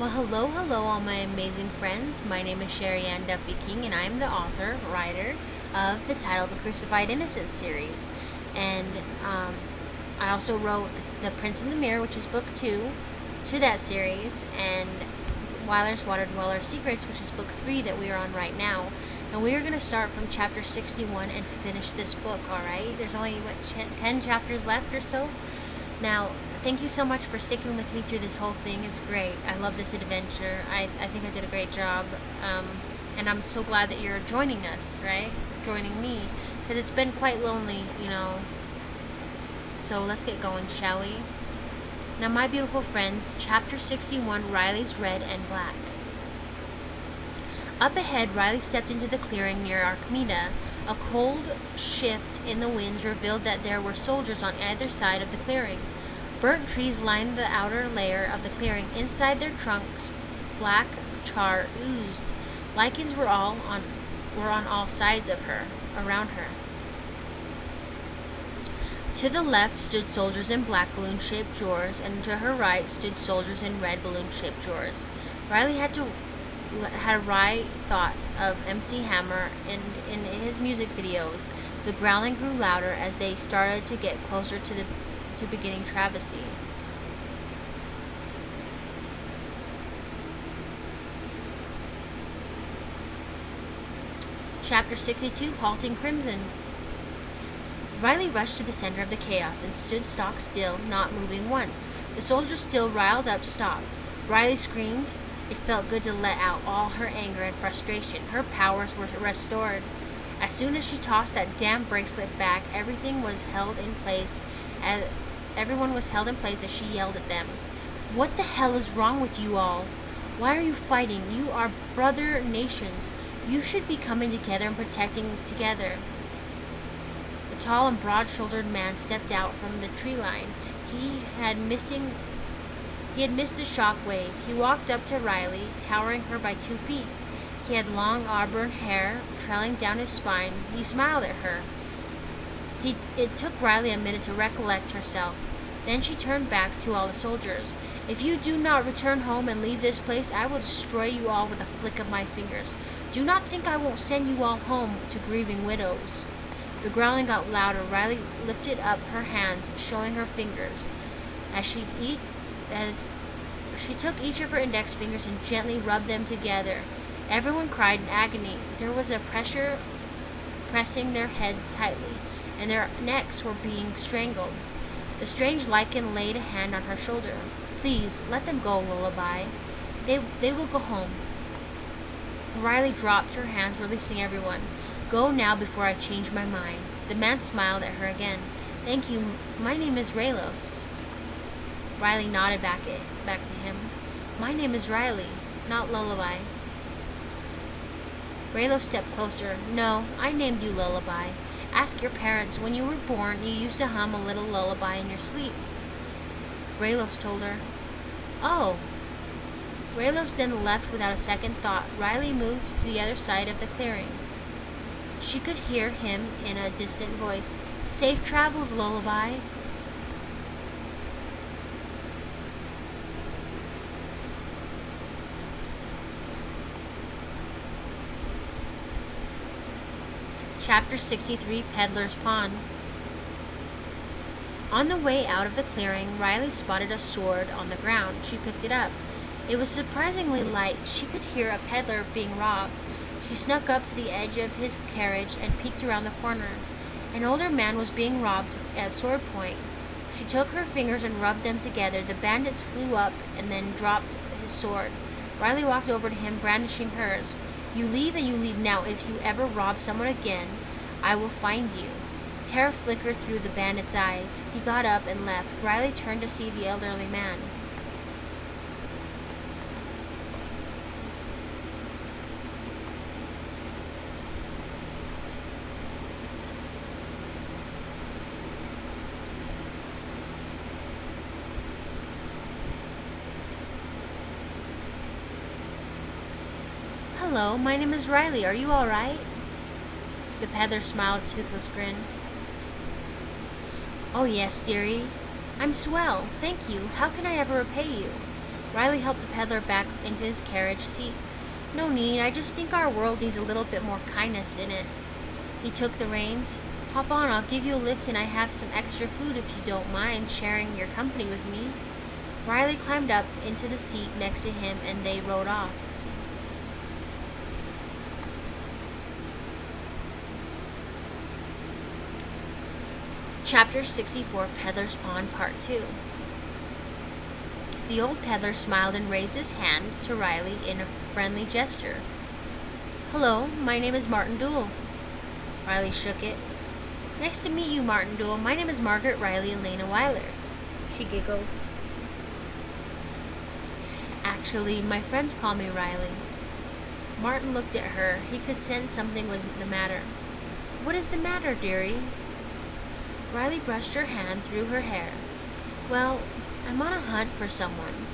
Hello, all my amazing friends. My name is SherriAnneDuffy-King, and I'm the author, writer of the title The Crucified Innocent series. And I also wrote The Prince in the Mirror, which is book 2, to that series, and Wyler's Waterdweller Secrets, which is book 3 that we are on right now. And we are going to start from chapter 61 and finish this book, alright? There's only, 10 chapters left or so? Now, thank you so much for sticking with me through this whole thing. It's great. I love this adventure. I think I did a great job. And I'm so glad that you're joining us, right? Joining me. Because it's been quite lonely. So let's get going, shall we? Now, my beautiful friends, chapter 61, Riley's Red and Black. Up ahead, Riley stepped into the clearing near Archmeda. A cold shift in the winds revealed that there were soldiers on either side of the clearing. Burnt trees lined the outer layer of the clearing. Inside their trunks, black char oozed. Lichens were on all sides of her, around her. To the left stood soldiers in black balloon-shaped drawers, and to her right stood soldiers in red balloon-shaped drawers. Riley had a wry thought of MC Hammer, and in his music videos, the growling grew louder as they started to get closer to beginning travesty. Chapter 62, Halting Crimson. Riley rushed to the center of the chaos and stood stock still, not moving once. The soldiers, still riled up, stopped. Riley screamed. It felt good to let out all her anger and frustration. Her powers were restored. As soon as she tossed that damn bracelet back, everyone was held in place as she yelled at them. What the hell is wrong with you all? Why are you fighting? You are brother nations. You should be coming together and protecting together. A tall and broad-shouldered man stepped out from the tree line. He had missed the shock wave. He walked up to Riley, towering her by 2 feet. He had long auburn hair trailing down his spine. He smiled at her. It took Riley a minute to recollect herself. Then she turned back to all the soldiers. If you do not return home and leave this place, I will destroy you all with a flick of my fingers. Do not think I won't send you all home to grieving widows. The growling got louder. Riley lifted up her hands, showing her fingers. As she took each of her index fingers and gently rubbed them together. Everyone cried in agony. There was a pressure pressing their heads tightly, and their necks were being strangled. The strange lichen laid a hand on her shoulder. Please, let them go, Lullaby. They will go home. Riley dropped her hands, releasing everyone. Go now before I change my mind. The man smiled at her again. Thank you. My name is Raylos. Riley nodded back to him. My name is Riley, not Lullaby. Raylos stepped closer. No, I named you Lullaby. Ask your parents. When you were born, you used to hum a little lullaby in your sleep. Raylos told her. Oh. Raylos then left without a second thought. Riley moved to the other side of the clearing. She could hear him in a distant voice. Safe travels, Lullaby. Chapter 63, Peddler's Pond. On the way out of the clearing, Riley spotted a sword on the ground. She picked it up. It was surprisingly light. She could hear a peddler being robbed. She snuck up to the edge of his carriage and peeked around the corner. An older man was being robbed at sword point. She took her fingers and rubbed them together. The bandits flew up and then dropped his sword. Riley walked over to him, brandishing hers. You leave and you leave now. If you ever rob someone again, I will find you. Terror flickered through the bandit's eyes. He got up and left. Riley turned to see the elderly man. Hello, my name is Riley. Are you all right? The peddler smiled a toothless grin. Oh yes, dearie. I'm swell, thank you. How can I ever repay you? Riley helped the peddler back into his carriage seat. No need, I just think our world needs a little bit more kindness in it. He took the reins. Hop on, I'll give you a lift and I have some extra food if you don't mind sharing your company with me. Riley climbed up into the seat next to him and they rode off. Chapter 64, Peddler's Pond, Part 2. The old peddler smiled and raised his hand to Riley in a friendly gesture. Hello, my name is Martin Dool. Riley shook it. Nice to meet you, Martin Dool. My name is Margaret Riley Elena Wyler. She giggled. Actually, my friends call me Riley. Martin looked at her. He could sense something was the matter. What is the matter, dearie? Riley brushed her hand through her hair. Well, I'm on a hunt for someone.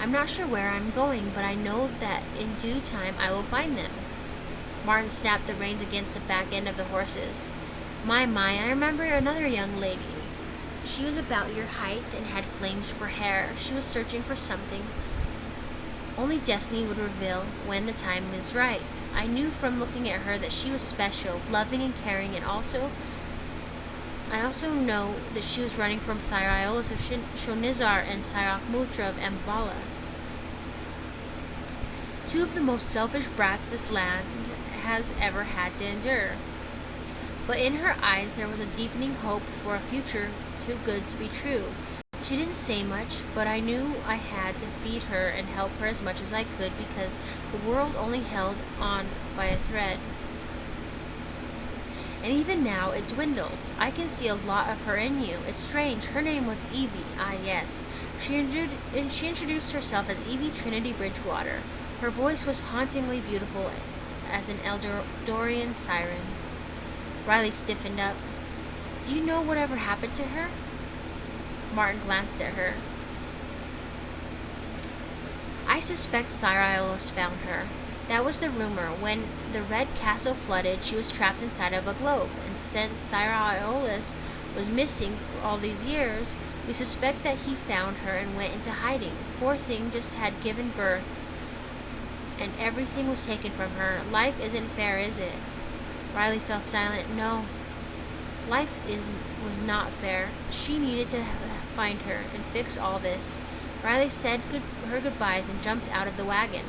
I'm not sure where I'm going, but I know that in due time I will find them. Martin snapped the reins against the back end of the horses. My, I remember another young lady. She was about your height and had flames for hair. She was searching for something only destiny would reveal when the time is right. I knew from looking at her that she was special, loving and caring, and I also know that she was running from Sire Iolus of Shonizar and Sire Mutra of Ambala. Two of the most selfish brats this land has ever had to endure. But in her eyes there was a deepening hope for a future too good to be true. She didn't say much, but I knew I had to feed her and help her as much as I could because the world only held on by a thread. And even now it dwindles. I can see a lot of her in you. It's strange. Her name was Evie. Ah, yes. She introduced herself as Evie Trinity Bridgewater. Her voice was hauntingly beautiful as an Eldorian siren. Riley stiffened up. Do you know whatever happened to her? Martin glanced at her. I suspect Sire Iolus found her. That was the rumor. When the Red Castle flooded, she was trapped inside of a globe. And since Sire Iolus was missing for all these years, we suspect that he found her and went into hiding. Poor thing just had given birth, and everything was taken from her. Life isn't fair, is it? Riley fell silent. No, life was not fair. She needed to find her and fix all this. Riley said her goodbyes and jumped out of the wagon.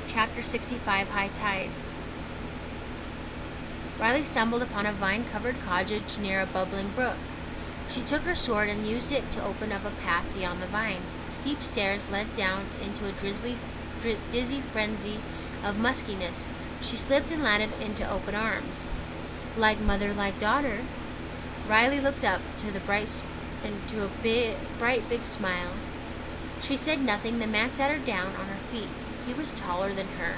Chapter 65, High Tides. Riley stumbled upon a vine-covered cottage near a bubbling brook. She took her sword and used it to open up a path beyond the vines. Steep stairs led down into a dizzy frenzy of muskiness. She slipped and landed into open arms. Like mother, like daughter. Riley looked up to the bright big smile. She said nothing. The man sat her down on her feet. He was taller than her.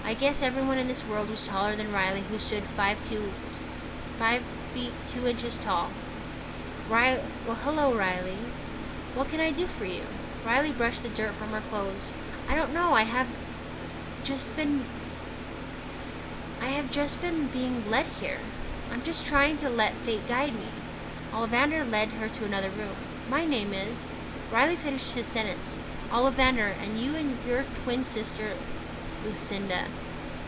I guess everyone in this world was taller than Riley, who stood 5 feet 2 inches tall. Well, hello, Riley. What can I do for you? Riley brushed the dirt from her clothes. I don't know. I have just been being led here. I'm just trying to let fate guide me. Ollivander led her to another room. My name is... Riley finished his sentence. Ollivander, and you and your twin sister, Lucinda.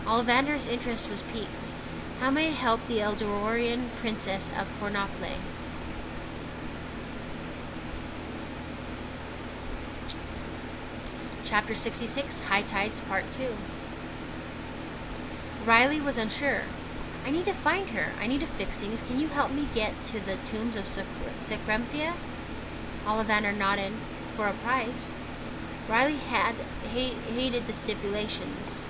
Ollivander's interest was piqued. How may I help the Eldorian princess of Cornople? Chapter 66, High Tides, Part 2. Riley was unsure. I need to find her. I need to fix things. Can you help me get to the tombs of Secremthia? Ollivander nodded. For a price. Riley had hated the stipulations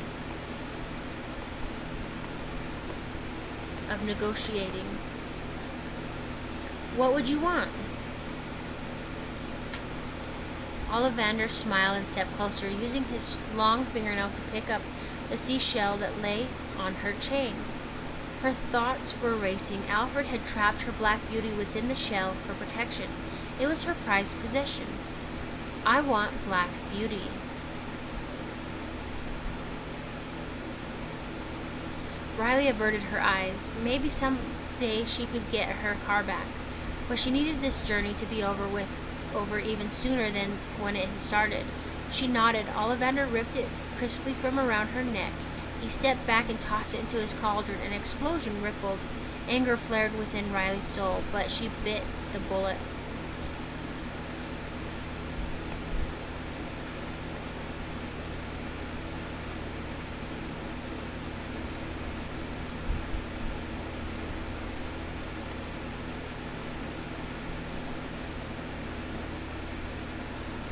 of negotiating. What would you want? Ollivander smiled and stepped closer, using his long fingernails to pick up the seashell that lay on her chain. Her thoughts were racing. Alfred had trapped her black beauty within the shell for protection. It was her prized possession. I want black beauty. Riley averted her eyes. Maybe day she could get her car back. But she needed this journey to be over even sooner than when it had started. She nodded. Ollivander ripped it crisply from around her neck. He stepped back and tossed it into his cauldron. An explosion rippled. Anger flared within Riley's soul, but she bit the bullet.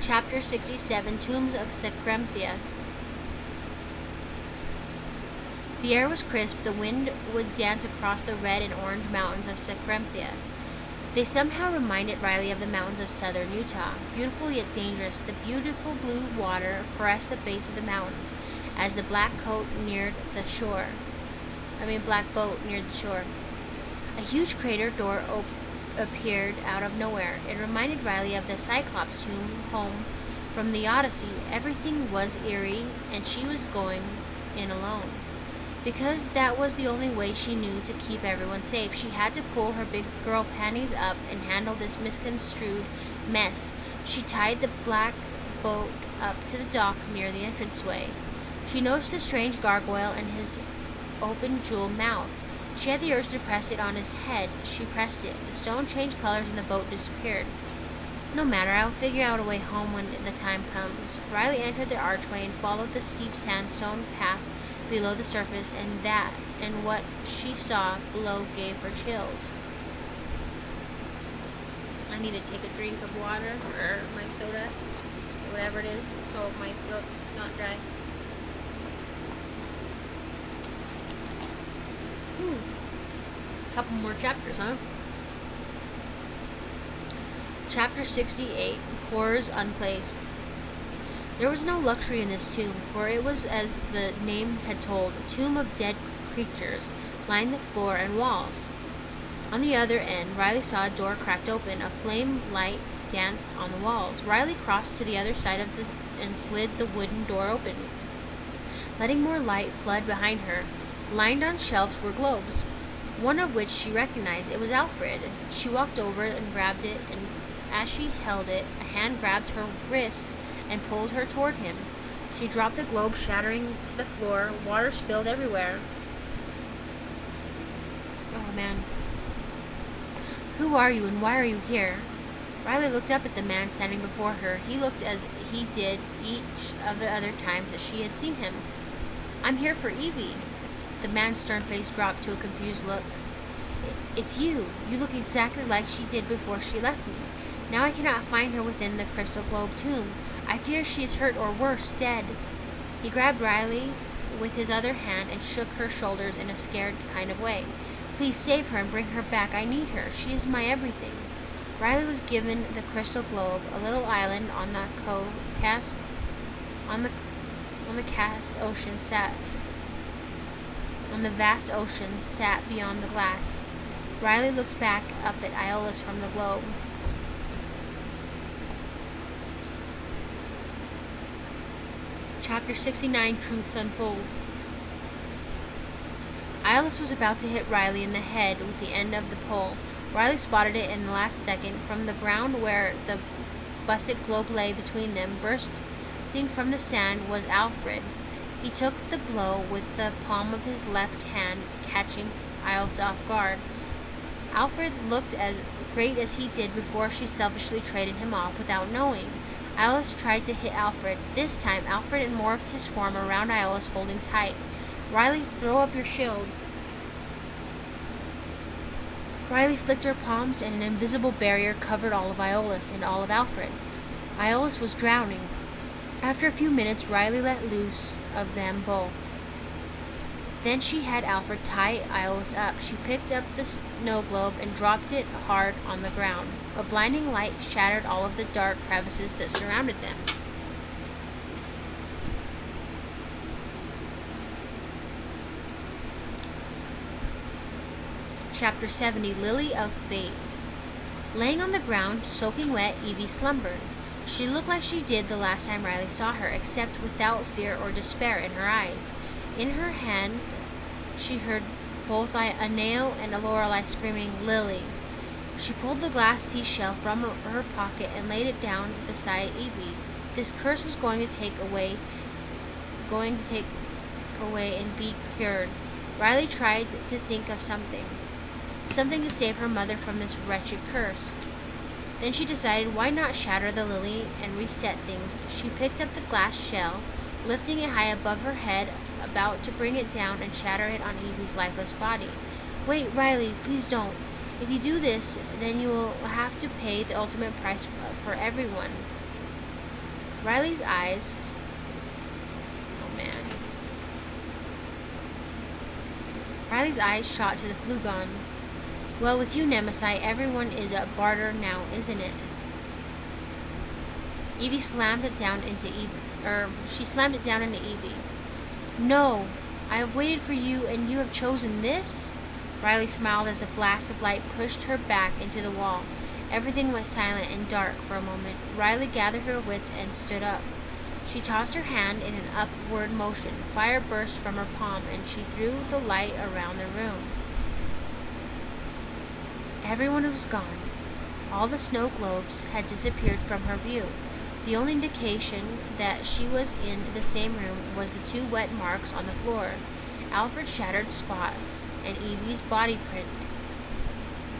Chapter 67, Tombs of Secremthia. The air was crisp. The wind would dance across the red and orange mountains of Secremthia. They somehow reminded Riley of the mountains of southern Utah. Beautiful yet dangerous, the beautiful blue water caressed the base of the mountains as the black boat neared the shore. A huge crater door appeared out of nowhere. It reminded Riley of the Cyclops tomb home from the Odyssey. Everything was eerie, and she was going in alone. Because that was the only way she knew to keep everyone safe. She had to pull her big girl panties up and handle this misconstrued mess. She tied the black boat up to the dock near the entranceway. She noticed the strange gargoyle and his open jewel mouth. She had the urge to press it on his head. She pressed it. The stone changed colors and the boat disappeared. No matter, I will figure out a way home when the time comes. Riley entered the archway and followed the steep sandstone path below the surface, and what she saw below gave her chills. I need to take a drink of water, or my soda, whatever it is, so my throat's not dry. Couple more chapters, huh? Chapter 68, Horrors Unplaced. There was no luxury in this tomb, for it was, as the name had told, a tomb of dead creatures, lined the floor and walls. On the other end, Riley saw a door cracked open. A flame light danced on the walls. Riley crossed to the other side and slid the wooden door open, letting more light flood behind her. Lined on shelves were globes, one of which she recognized. It was Alfred. She walked over and grabbed it, and as she held it, a hand grabbed her wrist and pulled her toward him. She dropped the globe, shattering to the floor. Water spilled everywhere. Oh, man. Who are you, and why are you here? Riley looked up at the man standing before her. He looked as he did each of the other times that she had seen him. I'm here for Evie. The man's stern face dropped to a confused look. It's you. You look exactly like she did before she left me. Now I cannot find her within the crystal globe tomb. I fear she is hurt, or worse, dead. He grabbed Riley with his other hand and shook her shoulders in a scared kind of way. Please save her and bring her back. I need her. She is my everything. Riley was given the crystal globe. A little island on the vast ocean sat beyond the glass. Riley looked back up at Iolaus from the globe. Chapter 69, Truths Unfold. Iolaus was about to hit Riley in the head with the end of the pole. Riley spotted it in the last second. From the ground where the busted globe lay between them, bursting from the sand, was Alfred. He took the blow with the palm of his left hand, catching Iolaus off guard. Alfred looked as great as he did before she selfishly traded him off without knowing. Iolaus tried to hit Alfred. This time, Alfred morphed his form around Iolaus, holding tight. Riley, throw up your shield. Riley flicked her palms, and an invisible barrier covered all of Iolaus and all of Alfred. Iolaus was drowning. After a few minutes, Riley let loose of them both. Then she had Alfred tie Iolaus up. She picked up the snow globe and dropped it hard on the ground. A blinding light shattered all of the dark crevices that surrounded them. Chapter 70, Lily of Fate. Laying on the ground, soaking wet, Evie slumbered. She looked like she did the last time Riley saw her, except without fear or despair in her eyes. In her hand, she heard both Aneo and Lorelai screaming, "Lily!" She pulled the glass seashell from her pocket and laid it down beside Evie. This curse was going to take away and be cured. Riley tried to think of something to save her mother from this wretched curse. Then she decided, why not shatter the lily and reset things? She picked up the glass shell, lifting it high above her head, about to bring it down and shatter it on Evie's lifeless body. "Wait, Riley, please don't. If you do this, then you will have to pay the ultimate price for everyone." Riley's eyes... Oh, man. Riley's eyes shot to the Flugon. "Well, with you, Nemesis, everyone is a barter now, isn't it?" Evie slammed it down into Evie. "No, I have waited for you, and you have chosen this?" Riley smiled as a blast of light pushed her back into the wall. Everything went silent and dark for a moment. Riley gathered her wits and stood up. She tossed her hand in an upward motion. Fire burst from her palm, and she threw the light around the room. Everyone was gone. All the snow globes had disappeared from her view. The only indication that she was in the same room was the 2 wet marks on the floor, Alfred's shattered spot, and Evie's body print.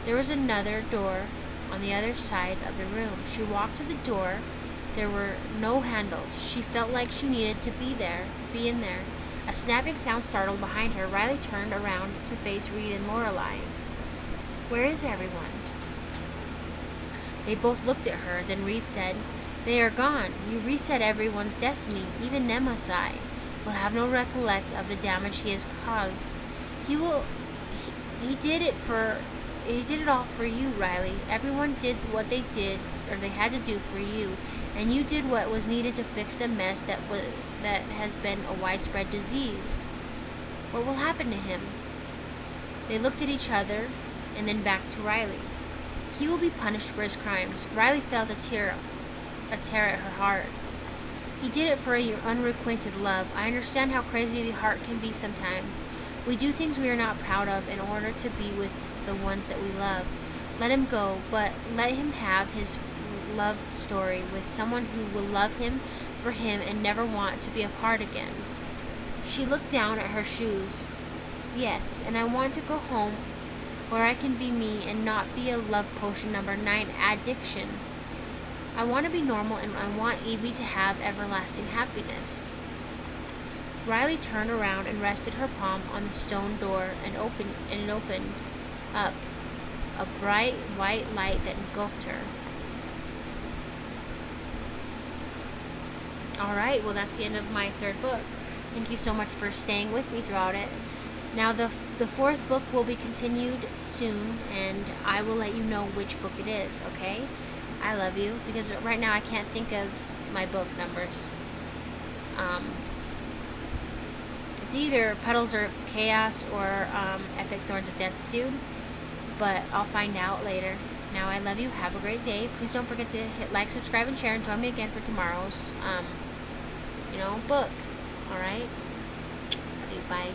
There was another door on the other side of the room. She walked to the door. There were no handles. She felt like she needed to be in there. A snapping sound startled behind her. Riley turned around to face Reed and Lorelai. "Where is everyone?" They both looked at her. Then Reed said, "They are gone. You reset everyone's destiny. Even Nemesis will have no recollect of the damage he has caused. He did it all for you, Riley. Everyone did what they had to do for you, and you did what was needed to fix the mess that has been a widespread disease. What will happen to him?" They looked at each other and then back to Riley. "He will be punished for his crimes." Riley felt a tear at her heart. "He did it for your unrequited love. I understand how crazy the heart can be sometimes. We do things we are not proud of in order to be with the ones that we love. Let him go, but let him have his love story with someone who will love him for him and never want to be apart again." She looked down at her shoes. "Yes, and I want to go home where I can be me and not be a love potion number 9 addiction. I want to be normal, and I want Evie to have everlasting happiness." Riley turned around and rested her palm on the stone door and it opened up, a bright white light that engulfed her. Alright, well, that's the end of my 3rd book. Thank you so much for staying with me throughout it. Now the 4th book will be continued soon, and I will let you know which book it is, okay? I love you, because right now I can't think of my book numbers. It's either Petals of Chaos or Epic Thorns of Destitute, but I'll find out later. Now, I love you. Have a great day. Please don't forget to hit like, subscribe, and share, and join me again for tomorrow's, book. Alright? Love you. Bye.